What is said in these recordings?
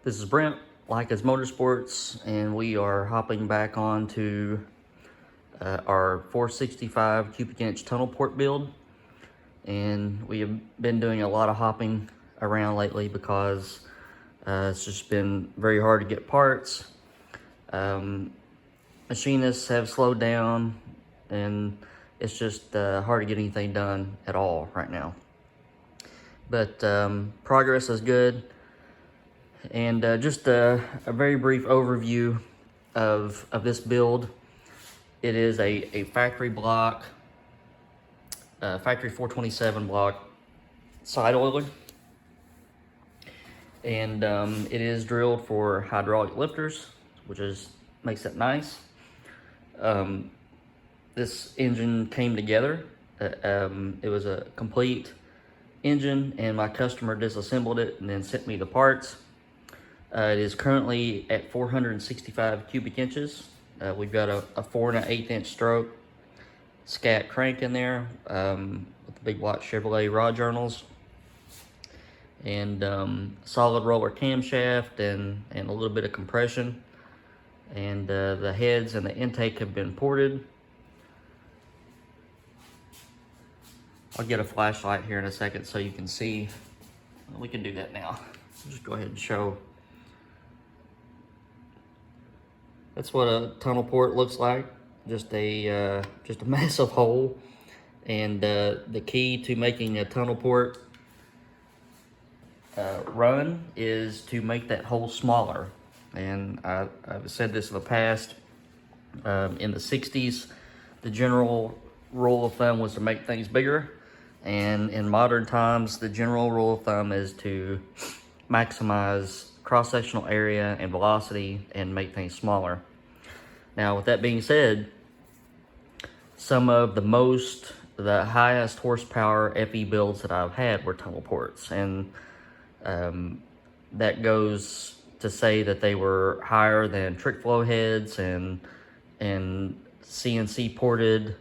This is Brent, Lykins Motorsports, and we are hopping back on to our 465 cubic inch tunnel port build. And we have been doing a lot of hopping around lately because it's just been very hard to get parts. Machinists have slowed down, and it's just hard to get anything done at all right now. But progress is good. And just a very brief overview of this build. It is a factory block, factory 427 block side oiler. And it is drilled for hydraulic lifters, which makes it nice. This engine came together. It was a complete engine, and my customer disassembled it and then sent me the parts. It is currently at 465 cubic inches. We've got a 4 1/8 inch stroke scat crank in there with the big block Chevrolet rod journals, and solid roller camshaft and a little bit of compression. And the heads and the intake have been ported. I'll get a flashlight here in a second so you can see. We can do that now. Just go ahead and show. That's what a tunnel port looks like. Just a massive hole. And the key to making a tunnel port run is to make that hole smaller. And I've said this in the past. In the 60s, the general rule of thumb was to make things bigger. And in modern times, the general rule of thumb is to maximize cross-sectional area and velocity and make things smaller. Now, with that being said, some of the highest horsepower FE builds that I've had were tunnel ports, and that goes to say that they were higher than trick flow heads and CNC ported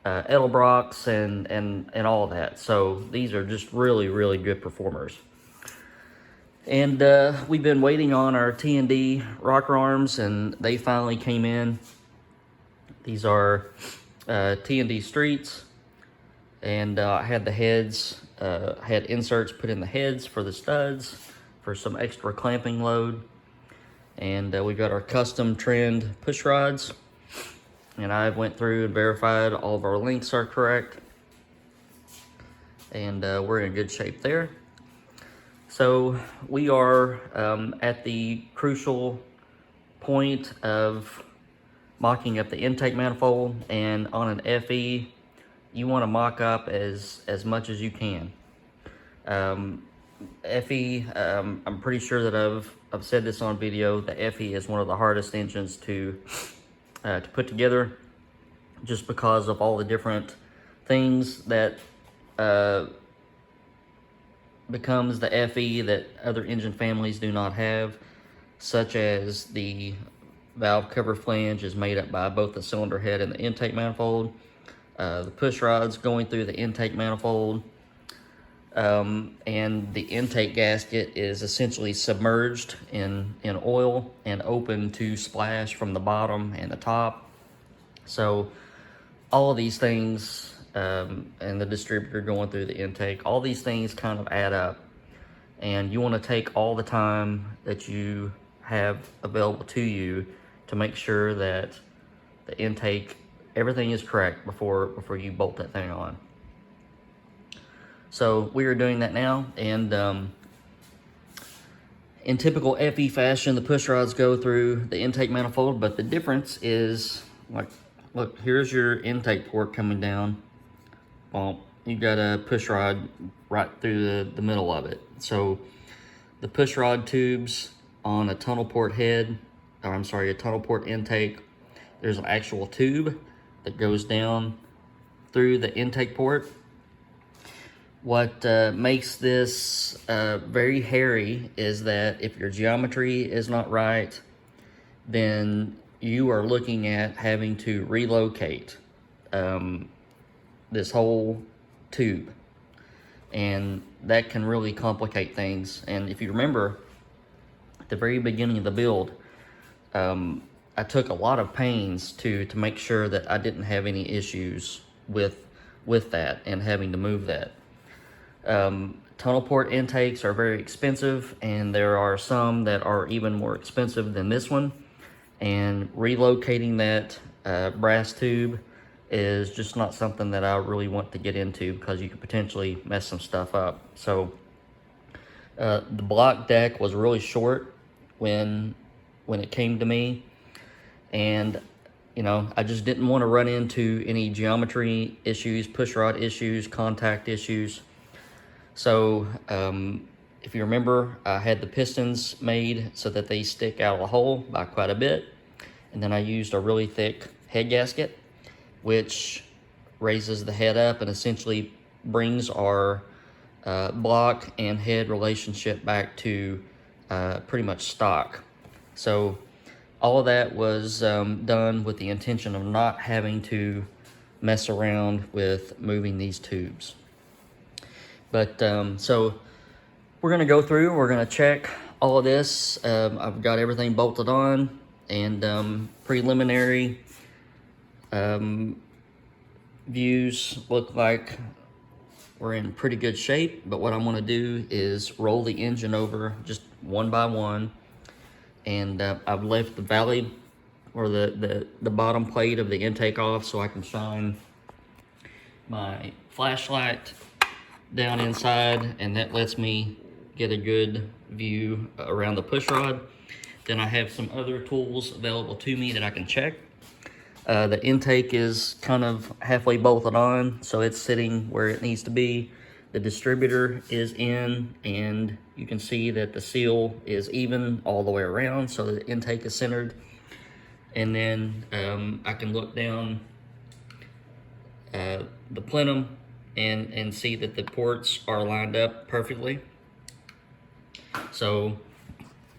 Edelbrocks and all that. So these are just really good performers. And we've been waiting on our T&D rocker arms, and they finally came in. These are T&D streets, and I had the heads, had inserts put in the heads for the studs for some extra clamping load. And we've got our custom trend push rods, and I went through and verified all of our links are correct, and we're in good shape there. So we are at the crucial point of mocking up the intake manifold, and on an FE, you want to mock up as much as you can. FE, I'm pretty sure that I've said this on video, the FE is one of the hardest engines to put together, just because of all the different things that becomes the FE that other engine families do not have, such as the valve cover flange is made up by both the cylinder head and the intake manifold, the push rods going through the intake manifold, and the intake gasket is essentially submerged in oil and open to splash from the bottom and the top. So all of these things, and the distributor going through the intake, all these things kind of add up, and you want to take all the time that you have available to you to make sure that the intake, everything is correct before you bolt that thing on. So we are doing that now, and in typical FE fashion, the push rods go through the intake manifold, but the difference is, like, look, here's your intake port coming down. Well, you got a push rod right through the middle of it. So the push rod tubes on a tunnel port head, or I'm sorry, a tunnel port intake, there's an actual tube that goes down through the intake port. What makes this very hairy is that if your geometry is not right, then you are looking at having to relocate this whole tube, and that can really complicate things. And if you remember, the very beginning of the build, I took a lot of pains to make sure that I didn't have any issues with that and having to move that. Tunnel port intakes are very expensive, and there are some that are even more expensive than this one. And relocating that brass tube is just not something that I really want to get into, because you could potentially mess some stuff up. So the block deck was really short when it came to me, and I just didn't want to run into any geometry issues, pushrod issues, contact issues. So if you remember, I had the pistons made so that they stick out of the hole by quite a bit, and then I used a really thick head gasket, which raises the head up and essentially brings our block and head relationship back to pretty much stock. So all of that was done with the intention of not having to mess around with moving these tubes. But so we're gonna go through, we're gonna check all of this. I've got everything bolted on, and preliminary views look like we're in pretty good shape. But what I'm gonna do is roll the engine over just one by one, and I've left the valley, or the bottom plate of the intake off, so I can shine my flashlight down inside, and that lets me get a good view around the pushrod. Then I have some other tools available to me that I can check. The intake is kind of halfway bolted on, so it's sitting where it needs to be. The distributor is in, and you can see that the seal is even all the way around, so the intake is centered. And then I can look down the plenum and see that the ports are lined up perfectly. So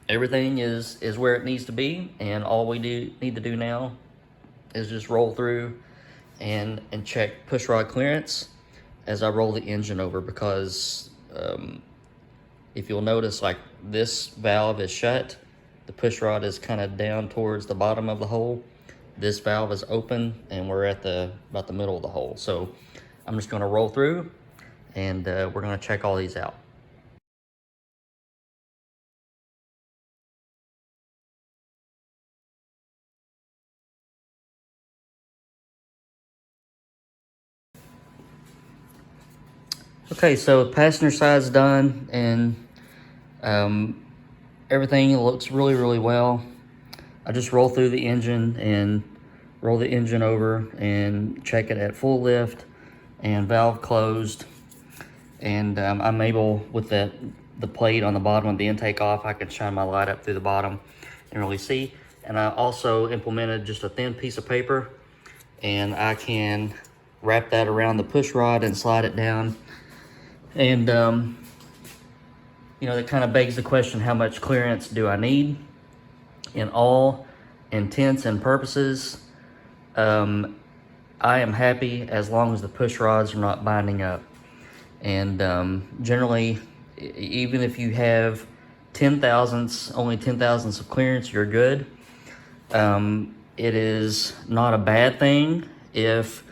everything is where it needs to be, and all we need to do now is just roll through and check pushrod clearance as I roll the engine over, because if you'll notice, like, this valve is shut, the pushrod is kind of down towards the bottom of the hole. This valve is open, and we're at about the middle of the hole. So I'm just going to roll through, and we're going to check all these out. Okay, so the passenger side's done, and everything looks really well. I just roll through the engine and roll the engine over and check it at full lift and valve closed. And I'm able, with the plate on the bottom of the intake off, I can shine my light up through the bottom and really see. And I also implemented just a thin piece of paper, and I can wrap that around the push rod and slide it down. And that kind of begs the question, how much clearance do I need? In all intents and purposes, I am happy as long as the push rods are not binding up. And generally, even if you have only 10 thousandths of clearance, you're good. It is not a bad thing if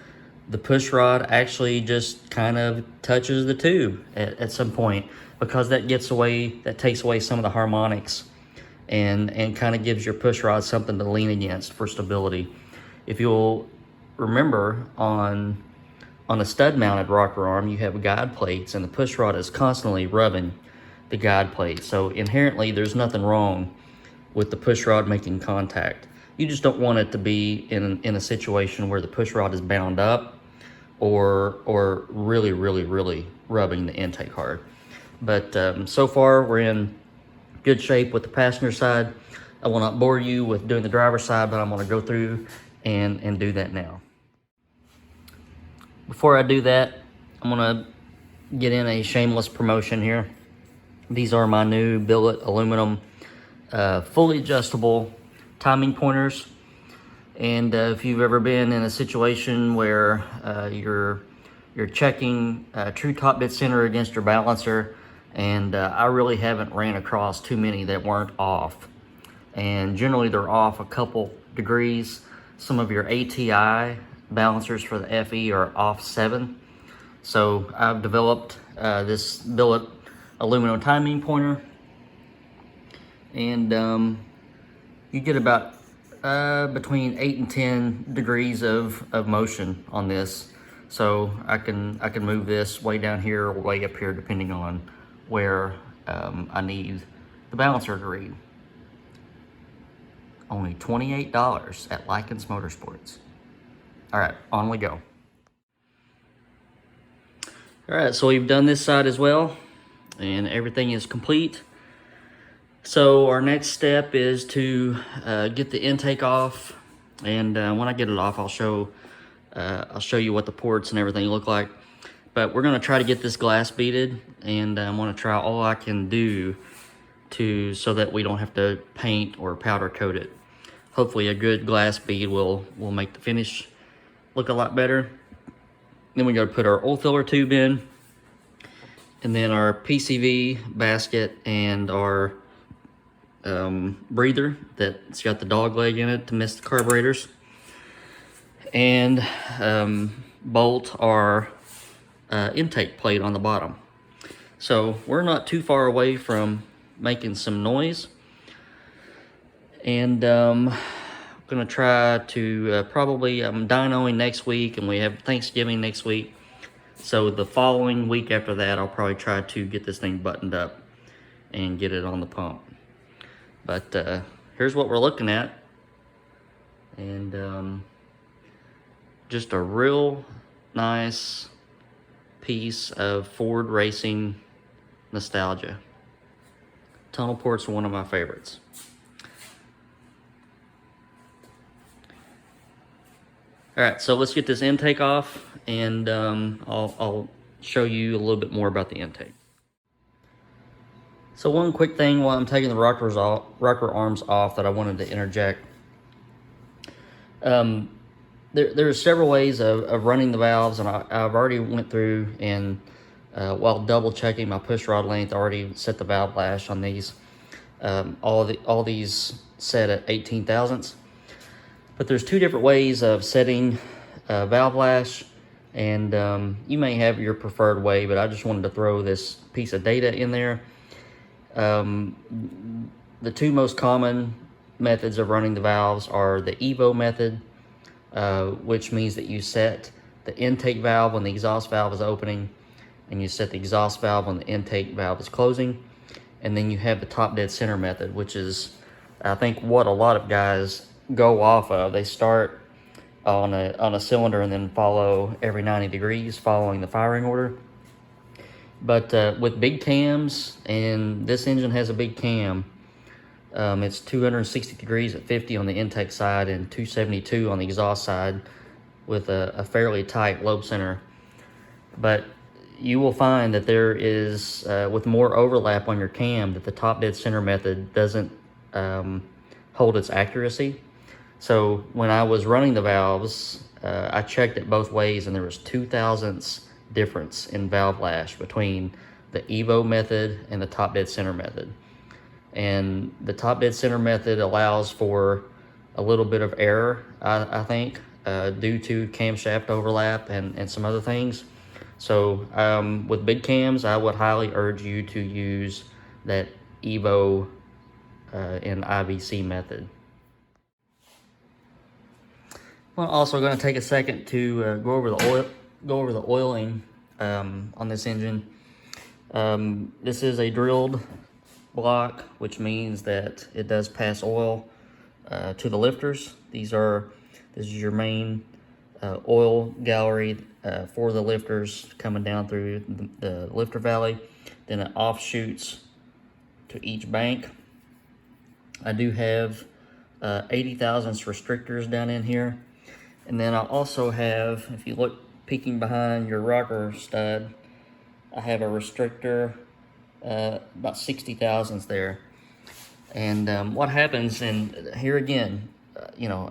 the push rod actually just kind of touches the tube at some point, because that takes away some of the harmonics and kind of gives your push rod something to lean against for stability. If you'll remember, on a stud mounted rocker arm, you have guide plates, and the push rod is constantly rubbing the guide plate. So inherently there's nothing wrong with the push rod making contact. You just don't want it to be in a situation where the push rod is bound up or really rubbing the intake hard. But so far we're in good shape with the passenger side. I will not bore you with doing the driver's side, but I'm going to go through and do that now. Before I do that, I'm going to get in a shameless promotion here. These are my new billet aluminum fully adjustable timing pointers. And if you've ever been in a situation where you're checking true top bit center against your balancer, and I really haven't ran across too many that weren't off. And generally they're off a couple degrees. Some of your ATI balancers for the FE are off 7. So I've developed this billet aluminum timing pointer, and you get about between 8 and 10 degrees of motion on this. So I can move this way down here or way up here depending on where I need the balancer to read. Only $28 at Lykins Motorsports. All right, on we go. All right, so we've done this side as well, and everything is complete. So our next step is to get the intake off, and when I get it off, I'll show you what the ports and everything look like. But we're gonna try to get this glass beaded, and I want to try all I can do so that we don't have to paint or powder coat it. Hopefully, a good glass bead will make the finish look a lot better. Then we got to put our oil filler tube in, and then our PCV basket and our breather that's got the dog leg in it to miss the carburetors, and bolt our intake plate on the bottom. So we're not too far away from making some noise, and I'm gonna try to probably, I'm dynoing next week, and we have Thanksgiving next week. So the following week after that, I'll probably try to get this thing buttoned up and get it on the pump. But here's what we're looking at, and just a real nice piece of Ford racing nostalgia. Tunnel ports are one of my favorites. All right, so let's get this intake off, and I'll show you a little bit more about the intake. So one quick thing while I'm taking the rocker arms off that I wanted to interject. There's several ways of running the valves, and I've already went through and while double checking my push rod length, I already set the valve lash on these. All these set at 18 thousandths. But there's two different ways of setting valve lash, and you may have your preferred way, but I just wanted to throw this piece of data in there. The two most common methods of running the valves are the Evo method, which means that you set the intake valve when the exhaust valve is opening, and you set the exhaust valve when the intake valve is closing. And then you have the top dead center method, which is, I think, what a lot of guys go off of. They start on a cylinder and then follow every 90 degrees following the firing order. But with big cams, and this engine has a big cam, it's 260 degrees at 50 on the intake side and 272 on the exhaust side with a fairly tight lobe center. But you will find that there is, with more overlap on your cam, that the top dead center method doesn't hold its accuracy. So when I was running the valves, I checked it both ways, and there was 2 thousandths difference in valve lash between the Evo method and the top dead center method. And the top dead center method allows for a little bit of error, I think, due to camshaft overlap and some other things. So with big cams, I would highly urge you to use that Evo and IVC method. I'm also going to take a second to go over the oiling on this engine. This is a drilled block, which means that it does pass oil to the lifters. This is your main oil gallery for the lifters coming down through the lifter valley. Then it offshoots to each bank. I do have 80 thousandths restrictors down in here. And then I also have, if you look peeking behind your rocker stud, I have a restrictor about 60 thousandths there. And what happens, and here again,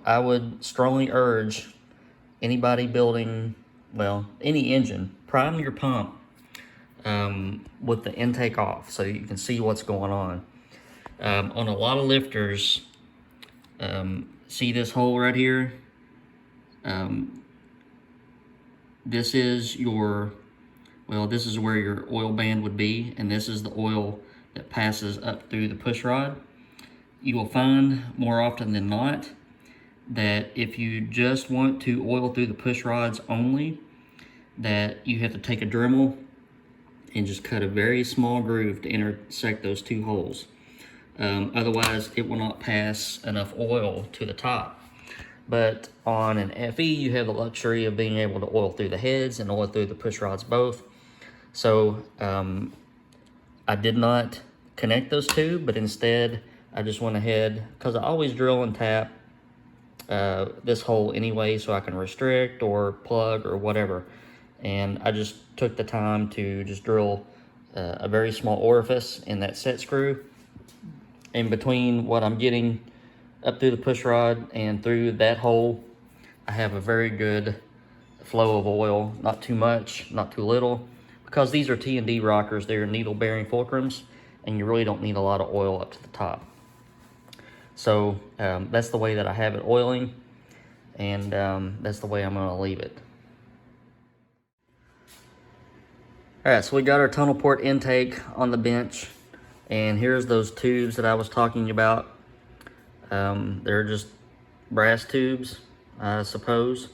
I would strongly urge anybody building, well, any engine, prime your pump with the intake off, so you can see what's going on. On a lot of lifters, see this hole right here? This is your, well, this is where your oil band would be, and this is the oil that passes up through the push rod. You will find more often than not that if you just want to oil through the push rods only, that you have to take a Dremel and just cut a very small groove to intersect those two holes. Otherwise, it will not pass enough oil to the top. But on an FE, you have the luxury of being able to oil through the heads and oil through the push rods both. So I did not connect those two, but instead I just went ahead, because I always drill and tap this hole anyway, so I can restrict or plug or whatever. And I just took the time to just drill a very small orifice in that set screw. In between what I'm getting up through the push rod and through that hole, I have a very good flow of oil, not too much, not too little, because these are T&D rockers. They're needle bearing fulcrums, and you really don't need a lot of oil up to the top. So that's the way that I have it oiling, and that's the way I'm going to leave it. All right, so we got our tunnel port intake on the bench, and here's those tubes that I was talking about. They're just brass tubes, I suppose,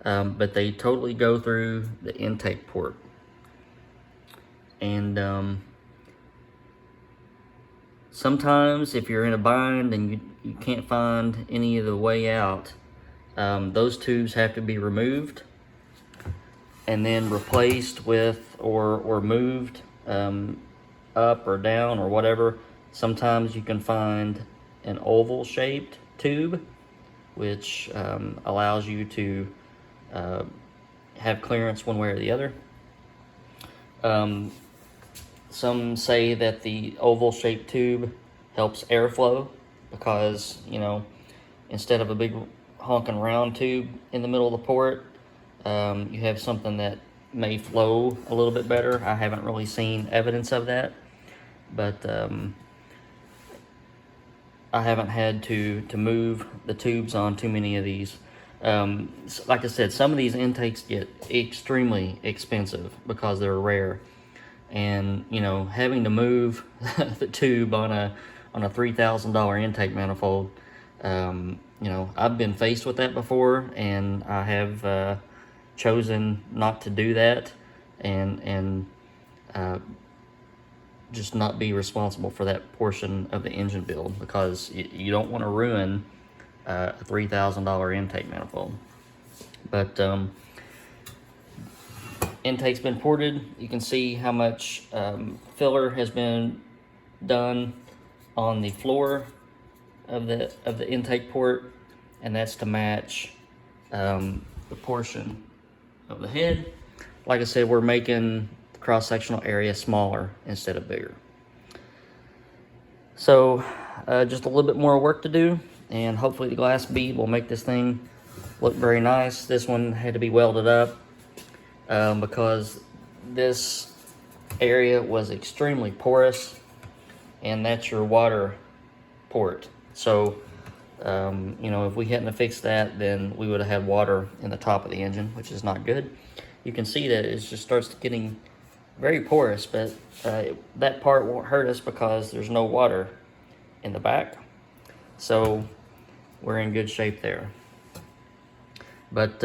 but they totally go through the intake port. And sometimes if you're in a bind and you can't find any of the way out, those tubes have to be removed and then replaced with or moved up or down or whatever. Sometimes you can find an oval shaped tube, which allows you to have clearance one way or the other. Some say that the oval shaped tube helps airflow because, you know, instead of a big honking round tube in the middle of the port, you have something that may flow a little bit better. I haven't really seen evidence of that, but I haven't had to move the tubes on too many of these. Like I said, some of these intakes get extremely expensive because they're rare, and you know, having to move the tube on a $3,000 intake manifold, you know, I've been faced with that before, and I have chosen not to do that, and just not be responsible for that portion of the engine build, because you don't want to ruin a $3,000 intake manifold. But intake's been ported. You can see how much filler has been done on the floor of the intake port, and that's to match the portion of the head. Like I said, we're making the cross-sectional area smaller instead of bigger. So just a little bit more work to do, and hopefully the glass bead will make this thing look very nice. This one had to be welded up because this area was extremely porous, and that's your water port. So you know, if we hadn't fixed that, then we would have had water in the top of the engine, which is not good. You can see that it just starts getting very porous, but that part won't hurt us because there's no water in the back. So we're in good shape there. But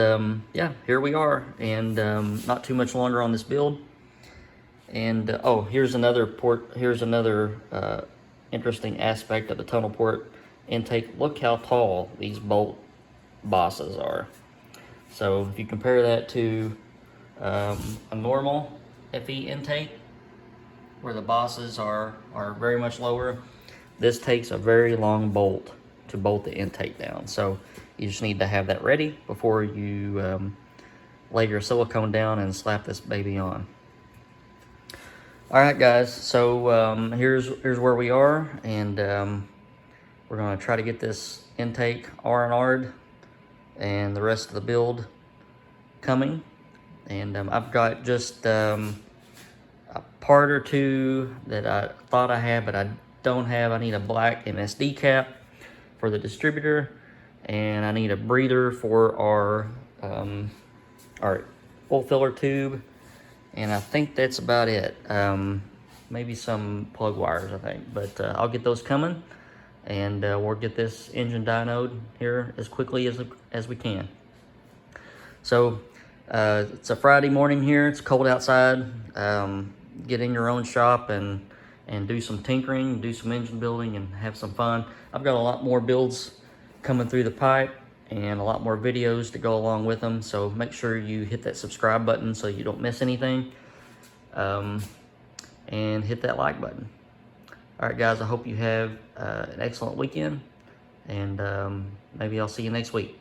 yeah, here we are, and not too much longer on this build. And oh, here's another port. Here's another interesting aspect of the tunnel port intake. Look how tall these bolt bosses are. So if you compare that to a normal FE intake, where the bosses are very much lower, this takes a very long bolt to bolt the intake down. So you just need to have that ready before you lay your silicone down and slap this baby on. All right, guys, so here's where we are, and we're going to try to get this intake R&R'd and the rest of the build coming. And I've got just part or two that I thought I had, but I don't have. I need a black MSD cap for the distributor, and I need a breather for our oil filler tube, and I think that's about it. Maybe some plug wires, I think, but I'll get those coming, and we'll get this engine dynoed here as quickly as we can. So it's a Friday morning here. It's cold outside. Get in your own shop and do some tinkering, do some engine building, and have some fun. I've got a lot more builds coming through the pipe and a lot more videos to go along with them. So make sure you hit that subscribe button so you don't miss anything. And hit that like button. All right, guys, I hope you have an excellent weekend, and maybe I'll see you next week.